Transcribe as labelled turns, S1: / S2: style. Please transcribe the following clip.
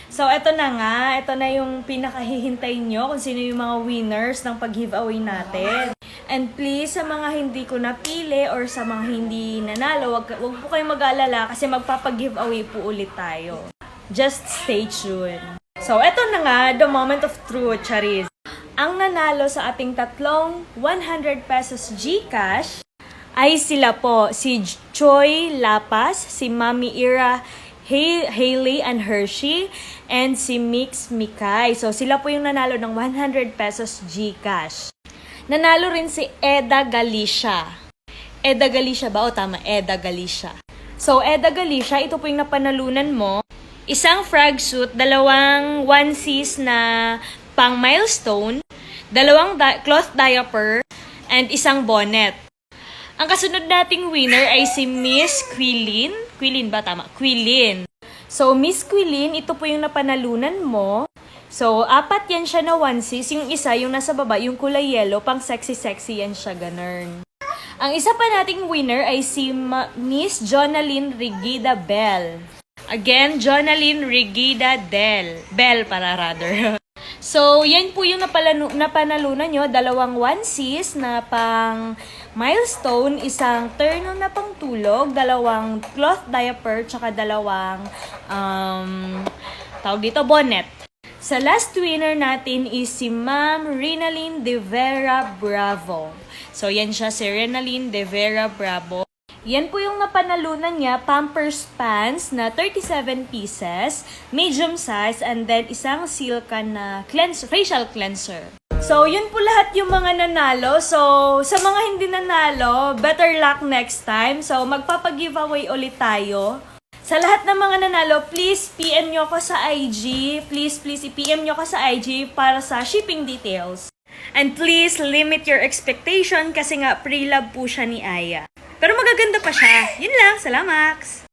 S1: So, eto na nga. Ito na yung pinakahihintay nyo kung sino yung mga winners ng pag-giveaway natin. And please, sa mga hindi ko napili or sa mga hindi nanalo, wag po kayong mag-aalala kasi magpapag-giveaway po ulit tayo. Just stay tuned. So, eto na nga, the moment of truth, Charis. Ang nanalo sa ating tatlong 100 pesos GCash ay sila po, si Choi Lapas, si Mami Ira Hailey and Hershey, and si Mix Mikay. So, sila po yung nanalo ng 100 pesos GCash. Nanalo rin si Eda Galicia. Eda Galicia ba? O tama, Eda Galicia. So, Eda Galicia, ito po yung napanalunan mo. Isang frag suit, dalawang onesies na pang milestone, dalawang cloth diaper, and isang bonnet. Ang kasunod nating winner ay si Miss Quilin. Quilin ba? Tama. Quilin. So, Miss Quilin, ito po yung napanalunan mo. So, 4 yan siya na onesies. Yung isa, yung nasa baba, yung kulay yellow, pang sexy-sexy yan siya, ganun. Ang isa pa nating winner ay si Miss Jonalyn Rigida Bell. Again, Jonalyn Rigida Bell para rather. So, yan po yung napanalunan nyo. Dalawang onesies na pang milestone, isang terno na pang tulog, dalawang cloth diaper, tsaka dalawang tawag dito, bonnet. Sa last winner natin is si Ma'am Rinalyn De Vera Bravo. So, yan siya, si Rinalyn De Vera Bravo. Yan po yung napanalunan niya, Pampers Pants na 37 pieces, medium size, and then isang Silkan na facial cleanser. So, yun po lahat yung mga nanalo. So, sa mga hindi nanalo, better luck next time. So, magpapag-giveaway ulit tayo. Sa lahat ng mga nanalo, please PM nyo ko sa IG. Please, i-PM nyo ko sa IG para sa shipping details. And please, limit your expectation kasi nga pre-love po siya ni Aya. Pero magaganda pa siya. Yun lang. Salamat!